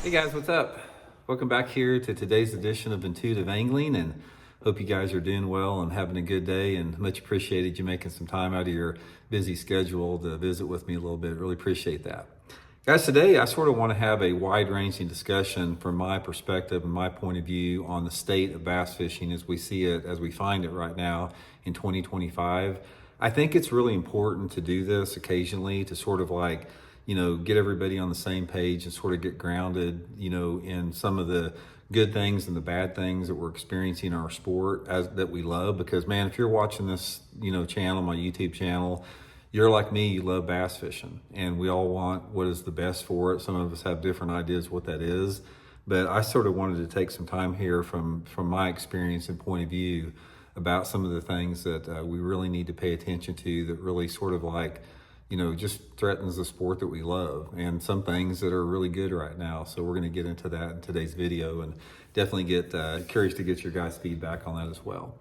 Hey guys, what's up? Welcome back here to today's edition of Intuitive Angling, and hope you guys are doing well and having a good day, and much appreciated you making some time out of your busy schedule to visit with me a little bit. Really appreciate that. Guys, today I sort of want to have a wide-ranging discussion from my perspective and my point of view on the state of bass fishing as we see it, as we find it right now in 2025. I think it's really important to do this occasionally to sort of get everybody on the same page and sort of get grounded, in some of the good things and the bad things that we're experiencing in our sport that we love. Because man, if you're watching this, channel, my YouTube channel, you're like me, you love bass fishing, and we all want what is the best for it. Some of us have different ideas what that is, but I sort of wanted to take some time here from my experience and point of view about some of the things that we really need to pay attention to that really sort of just threatens the sport that we love, and some things that are really good right now. So we're going to get into that in today's video, and definitely get curious to get your guys' feedback on that as well.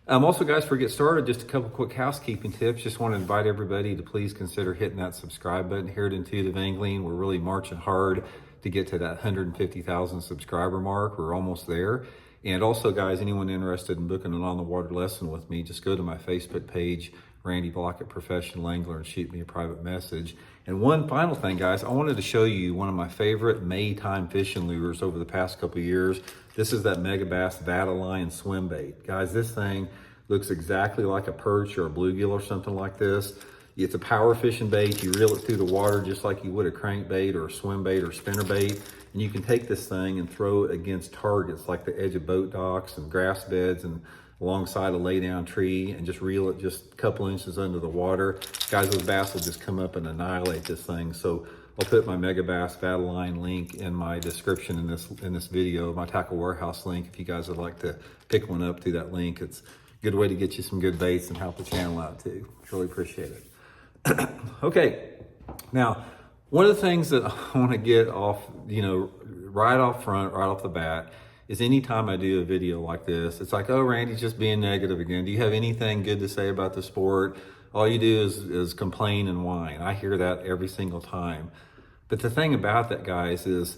Also, guys, before we get started, just a couple quick housekeeping tips. Just want to invite everybody to please consider hitting that subscribe button here at Intuitive Angling. We're really marching hard to get to that 150,000 subscriber mark. We're almost there. And also, guys, anyone interested in booking an on-the-water lesson with me, just go to my Facebook page, Randy Blaukat Professional Angler, and shoot me a private message. And one final thing, guys, I wanted to show you one of my favorite Maytime fishing lures over the past couple of years. This is that Megabass Vatalion swim bait. Guys, this thing looks exactly like a perch or a bluegill or something like this. It's a power fishing bait. You reel it through the water just like you would a crankbait or a swim bait or spinner bait. And you can take this thing and throw it against targets like the edge of boat docks and grass beds and alongside a lay down tree, and just reel it just a couple inches under the water. Guys, those bass will just come up and annihilate this thing. So I'll put my Megabass Vatalion link in my description in this video, my Tackle Warehouse link, if you guys would like to pick one up through that link. It's a good way to get you some good baits and help the channel out too. Really appreciate it. Okay, now one of the things that I want to get off, right off front, right off the bat, is anytime I do a video like this, it's like, oh, Randy's just being negative again. Do you have anything good to say about the sport? All you do is complain and whine. I hear that every single time. But the thing about that, guys, is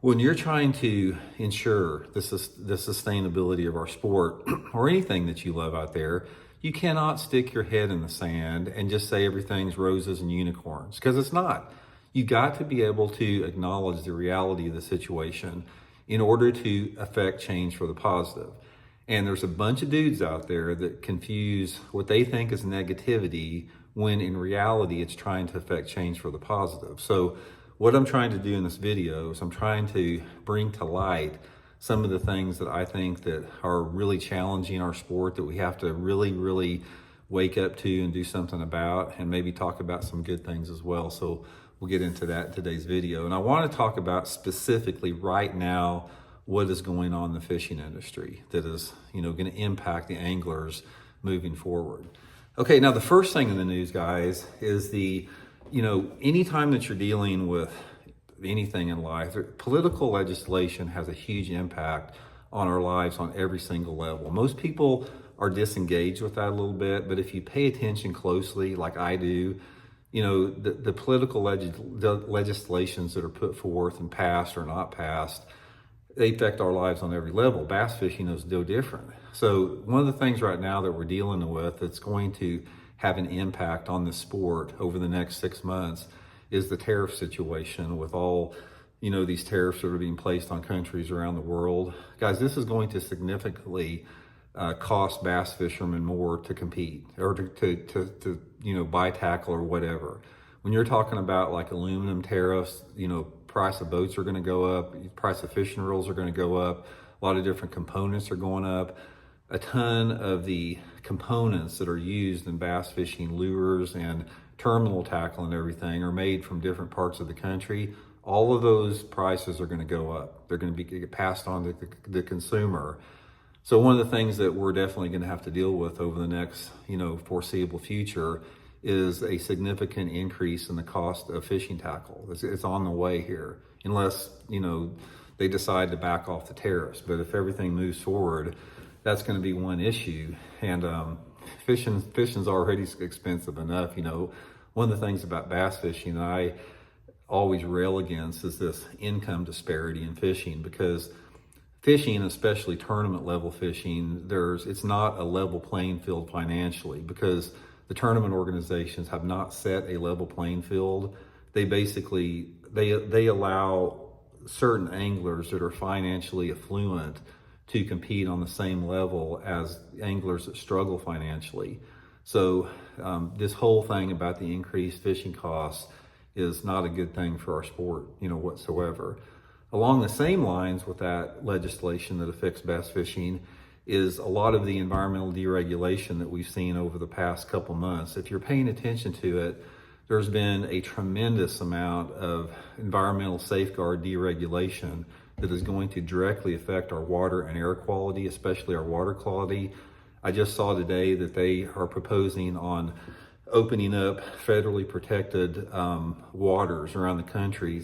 when you're trying to ensure the sustainability of our sport or anything that you love out there, you cannot stick your head in the sand and just say everything's roses and unicorns, because it's not. You got to be able to acknowledge the reality of the situation in order to affect change for the positive. And there's a bunch of dudes out there that confuse what they think is negativity when in reality it's trying to affect change for the positive. So what I'm trying to do in this video is I'm trying to bring to light some of the things that I think that are really challenging our sport, that we have to really, really wake up to and do something about, and maybe talk about some good things as well. So we'll get into that in today's video. And I want to talk about specifically right now what is going on in the fishing industry that is, going to impact the anglers moving forward. Okay, now the first thing in the news, guys, is anytime that you're dealing with anything in life, political legislation has a huge impact on our lives on every single level. Most people are disengaged with that a little bit, but if you pay attention closely, like I do, the political legislations that are put forth and passed or not passed, they affect our lives on every level. Bass fishing is no different. So one of the things right now that we're dealing with that's going to have an impact on the sport over the next 6 months is the tariff situation with all, these tariffs that are being placed on countries around the world. Guys, this is going to significantly cost bass fishermen more to compete or to buy tackle or whatever. When you're talking about like aluminum tariffs, price of boats are going to go up, price of fishing reels are going to go up, a lot of different components are going up. A ton of the components that are used in bass fishing lures and terminal tackle and everything are made from different parts of the country. All of those prices are going to go up. They're going to get passed on to the consumer. So one of the things that we're definitely going to have to deal with over the next, foreseeable future is a significant increase in the cost of fishing tackle. It's on the way here, unless, they decide to back off the tariffs. But if everything moves forward, that's going to be one issue. And fishing's already expensive enough. One of the things about bass fishing, I always rail against is this income disparity in fishing, because fishing, especially tournament level fishing, it's not a level playing field financially, because the tournament organizations have not set a level playing field. They basically they allow certain anglers that are financially affluent to compete on the same level as anglers that struggle financially. So this whole thing about the increased fishing costs is not a good thing for our sport, whatsoever. Along the same lines with that legislation that affects bass fishing is a lot of the environmental deregulation that we've seen over the past couple months. If you're paying attention to it, there's been a tremendous amount of environmental safeguard deregulation that is going to directly affect our water and air quality, especially our water quality. I just saw today that they are proposing on opening up federally protected waters around the country,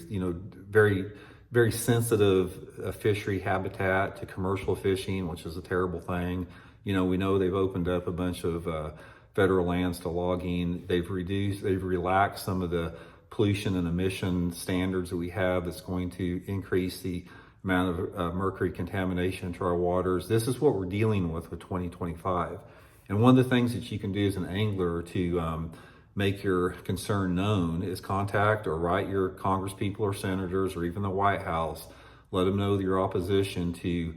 very, very sensitive fishery habitat to commercial fishing, which is a terrible thing. We know they've opened up a bunch of federal lands to logging. They've relaxed some of the pollution and emission standards that we have that's going to increase the amount of mercury contamination to our waters. This is what we're dealing with 2025. And one of the things that you can do as an angler to make your concern known is contact or write your congresspeople or senators or even the White House. Let them know your opposition to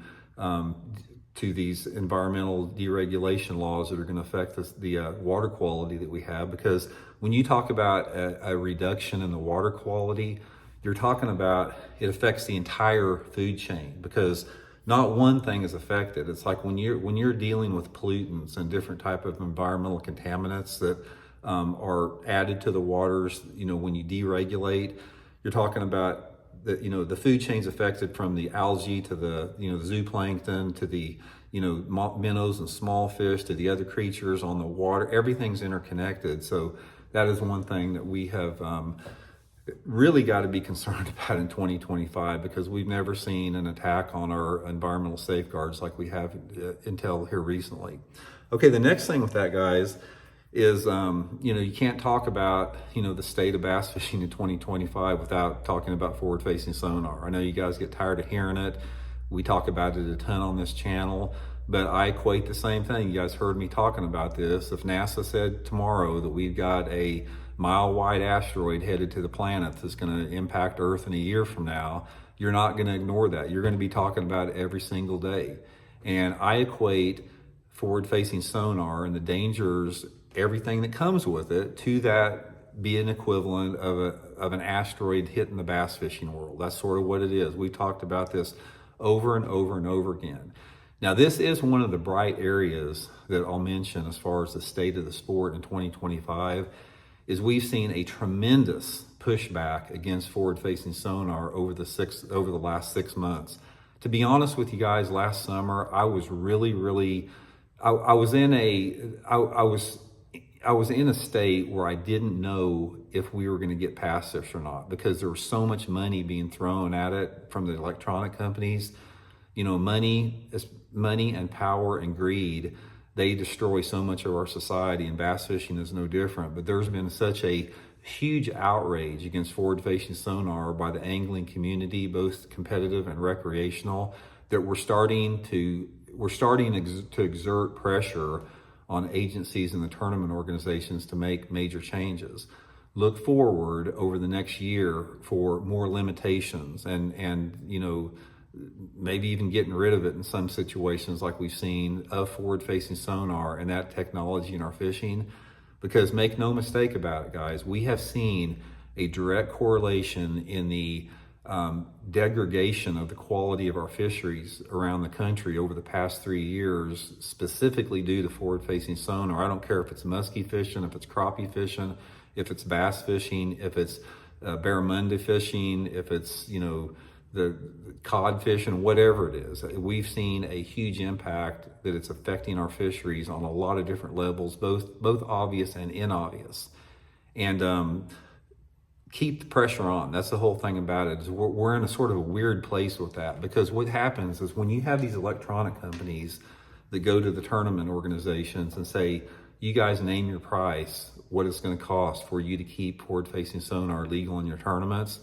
these environmental deregulation laws that are going to affect the water quality that we have. Because when you talk about a reduction in the water quality, you're talking about it affects the entire food chain, because not one thing is affected. It's like when you're dealing with pollutants and different type of environmental contaminants that are added to the waters, when you deregulate, you're talking about the food chain's affected, from the algae to the zooplankton to the minnows and small fish to the other creatures on the water. Everything's interconnected. So that is one thing that we have really got to be concerned about in 2025, because we've never seen an attack on our environmental safeguards like we have until here recently. Okay, the next thing with that, guys, is you can't talk about the state of bass fishing in 2025 without talking about forward-facing sonar. I know you guys get tired of hearing it. We talk about it a ton on this channel, but I equate the same thing. You guys heard me talking about this. If NASA said tomorrow that we've got a mile-wide asteroid headed to the planet that's going to impact Earth in a year from now, you're not going to ignore that. You're going to be talking about it every single day. And I equate forward-facing sonar and the dangers, everything that comes with it, to that be an equivalent of an asteroid hitting the bass fishing world. That's sort of what it is. We've talked about this over and over and over again. Now, this is one of the bright areas that I'll mention as far as the state of the sport in 2025, is we've seen a tremendous pushback against forward-facing sonar over the last 6 months. To be honest with you guys, last summer I was I was in a state where I didn't know if we were going to get past this or not, because there was so much money being thrown at it from the electronic companies. Money and power and greed, they destroy so much of our society, and bass fishing is no different. But there's been such a huge outrage against forward-facing sonar by the angling community, both competitive and recreational, that we're starting to exert pressure on agencies and the tournament organizations to make major changes. Look forward over the next year for more limitations and maybe even getting rid of it in some situations, like we've seen, of forward-facing sonar and that technology in our fishing. Because make no mistake about it, guys, we have seen a direct correlation in the degradation of the quality of our fisheries around the country over the past 3 years, specifically due to forward-facing sonar. I don't care if it's muskie fishing, if it's crappie fishing, if it's bass fishing, if it's barramundi fishing, if it's the cod fishing, whatever it is. We've seen a huge impact that it's affecting our fisheries on a lot of different levels, both obvious and inobvious. And keep the pressure on. That's the whole thing about it. Is we're in a sort of a weird place with that, because what happens is when you have these electronic companies that go to the tournament organizations and say, you guys name your price, what it's going to cost for you to keep forward-facing sonar legal in your tournaments.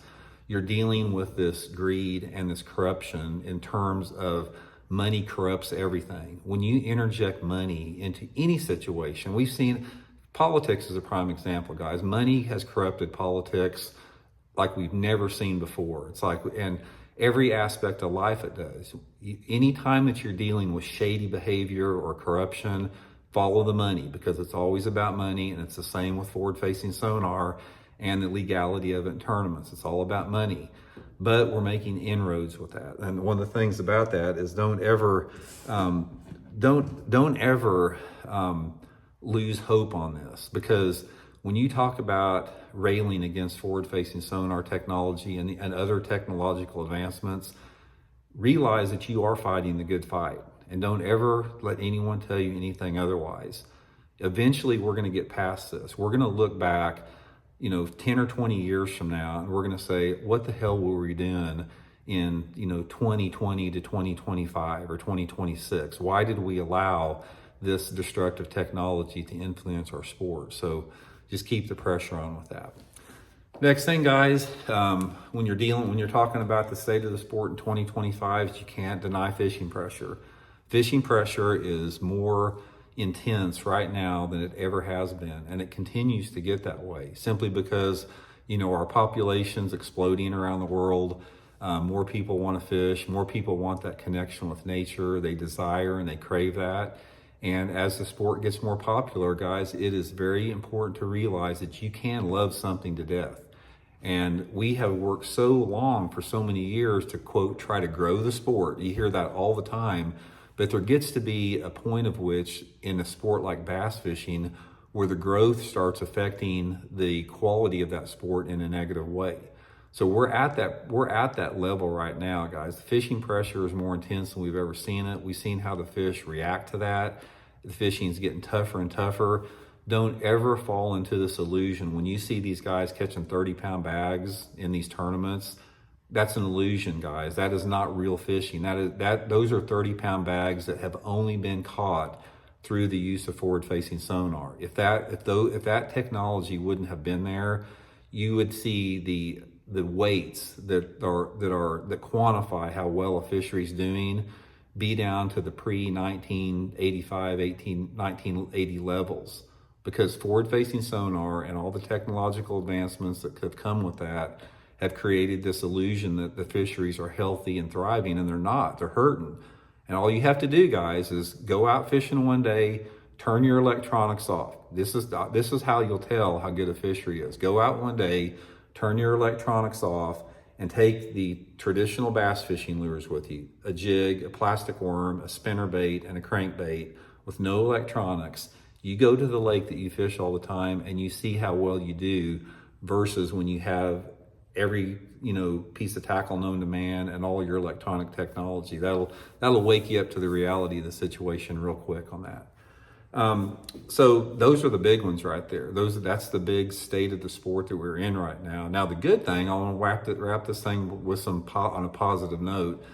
You're dealing with this greed and this corruption in terms of money corrupts everything. When you interject money into any situation, we've seen politics is a prime example, guys. Money has corrupted politics like we've never seen before. It's like, and every aspect of life it does. Anytime that you're dealing with shady behavior or corruption, follow the money, because it's always about money, and it's the same with forward-facing sonar and the legality of it in tournaments. It's all about money, but we're making inroads with that. And one of the things about that is don't ever lose hope on this, because when you talk about railing against forward-facing sonar technology and other technological advancements, realize that you are fighting the good fight, and don't ever let anyone tell you anything otherwise. Eventually, we're going to get past this. We're going to look back, 10 or 20 years from now, and we're going to say, what the hell were we doing in, 2020 to 2025 or 2026? Why did we allow this destructive technology to influence our sport? So just keep the pressure on with that. Next thing, guys, when you're talking about the state of the sport in 2025, you can't deny fishing pressure. Fishing pressure is more intense right now than it ever has been, and it continues to get that way simply because our population's exploding around the world. More people want to fish, more people want that connection with nature, they desire and they crave that. And as the sport gets more popular, guys, it is very important to realize that you can love something to death. And we have worked so long for so many years to, quote, try to grow the sport. You hear that all the time. But there gets to be a point of which in a sport like bass fishing where the growth starts affecting the quality of that sport in a negative way. So we're at that level right now, guys. The fishing pressure is more intense than we've ever seen it. We've seen how the fish react to that. The fishing is getting tougher and tougher. Don't ever fall into this illusion. When you see these guys catching 30-pound bags in these tournaments, that's an illusion, guys. That is not real fishing. Those are 30-pound bags that have only been caught through the use of forward-facing sonar. If that technology wouldn't have been there, you would see the weights that quantify how well a fishery is doing be down to the pre-1985, 1980 levels, because forward-facing sonar and all the technological advancements that have come with that have created this illusion that the fisheries are healthy and thriving, and they're not. They're hurting. And all you have to do, guys, is go out fishing one day, turn your electronics off. This is how you'll tell how good a fishery is. Go out one day, turn your electronics off, and take the traditional bass fishing lures with you. A jig, a plastic worm, a spinnerbait, and a crankbait with no electronics. You go to the lake that you fish all the time and you see how well you do versus when you have every piece of tackle known to man and all your electronic technology. That'll wake you up to the reality of the situation real quick on that. So those are the big ones right there. That's the big state of the sport that we're in right now. Now the good thing, I want to wrap this thing with on a positive note.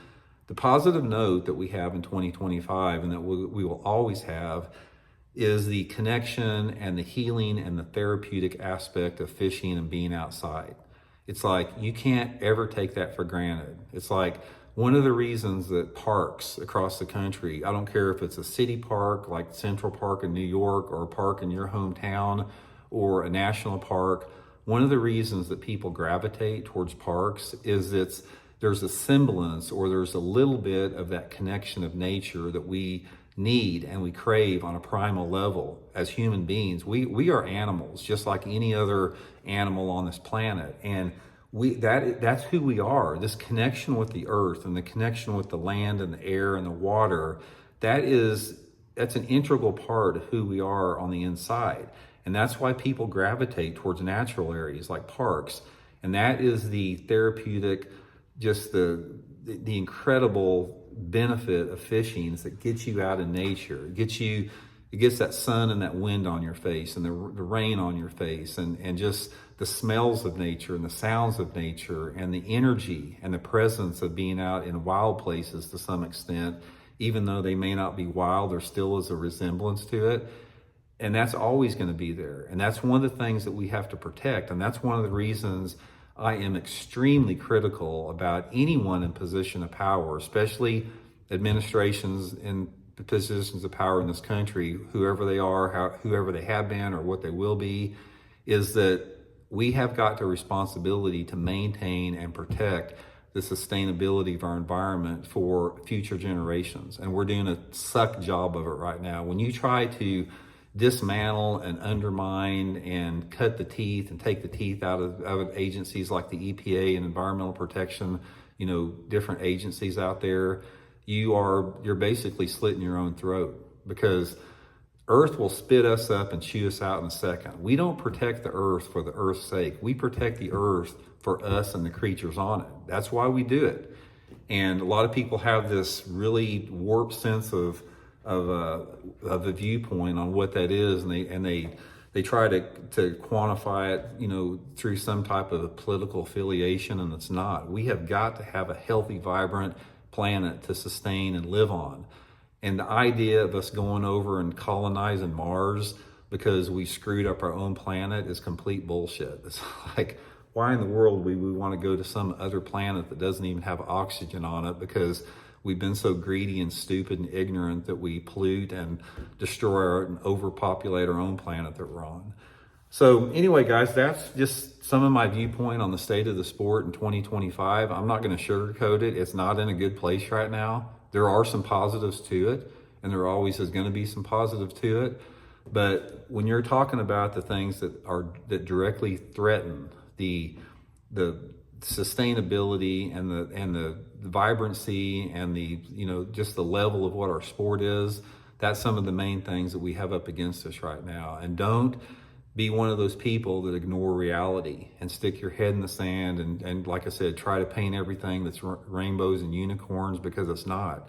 The positive note that we have in 2025 and that we will always have is the connection and the healing and the therapeutic aspect of fishing and being outside. It's like you can't ever take that for granted. It's like one of the reasons that parks across the country, I don't care if it's a city park like Central Park in New York or a park in your hometown or a national park, one of the reasons that people gravitate towards parks is there's a semblance or there's a little bit of that connection of nature that we need and we crave on a primal level as human beings. We are animals just like any other animal on this planet, and that's who we are. This connection with the earth and the connection with the land and the air and the water, that's an integral part of who we are on the inside. And that's why people gravitate towards natural areas like parks. And that is the therapeutic, just the incredible benefit of fishing is that gets you out in nature. It gets that sun and that wind on your face and the rain on your face and just the smells of nature and the sounds of nature and the energy and the presence of being out in wild places to some extent. Even though they may not be wild, there still is a resemblance to it. And that's always going to be there. And that's one of the things that we have to protect. And that's one of the reasons I am extremely critical about anyone in position of power, especially administrations in positions of power in this country, whoever they are, whoever they have been or what they will be, is that we have got the responsibility to maintain and protect the sustainability of our environment for future generations. And we're doing a suck job of it right now. When you try to dismantle and undermine and cut the teeth and take the teeth out of agencies like the EPA and environmental protection, different agencies out there, you're basically slitting your own throat, because Earth will spit us up and chew us out in a second. We don't protect the Earth for the Earth's sake. We protect the Earth for us and the creatures on it. That's why we do it. And a lot of people have this really warped sense of a viewpoint on what that is, and they try to quantify it, through some type of political affiliation, and it's not. We have got to have a healthy, vibrant planet to sustain and live on. And the idea of us going over and colonizing Mars because we screwed up our own planet is complete bullshit. It's like, why in the world would we want to go to some other planet that doesn't even have oxygen on it, because we've been so greedy and stupid and ignorant that we pollute and destroy and overpopulate our own planet that we're on. So anyway, guys, that's just some of my viewpoint on the state of the sport in 2025. I'm not going to sugarcoat it. It's not in a good place right now. There are some positives to it, and there always is going to be some positive to it. But when you're talking about the things that directly threaten the sustainability and the vibrancy and the just the level of what our sport is, that's some of the main things that we have up against us right now. And don't be one of those people that ignore reality and stick your head in the sand and like I said, try to paint everything that's rainbows and unicorns, because it's not.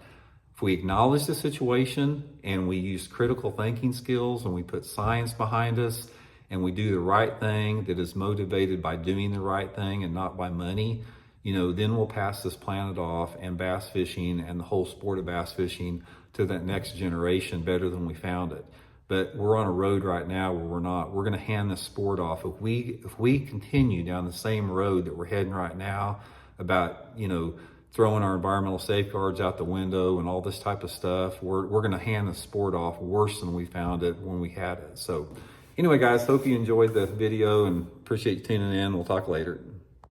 If we acknowledge the situation and we use critical thinking skills and we put science behind us and we do the right thing that is motivated by doing the right thing and not by money, then we'll pass this planet off, and bass fishing and the whole sport of bass fishing to that next generation better than we found it. But we're on a road right now where we're not. We're going to hand this sport off. If we continue down the same road that we're heading right now about, throwing our environmental safeguards out the window and all this type of stuff, we're going to hand the sport off worse than we found it when we had it. So anyway, guys, hope you enjoyed the video and appreciate you tuning in. We'll talk later.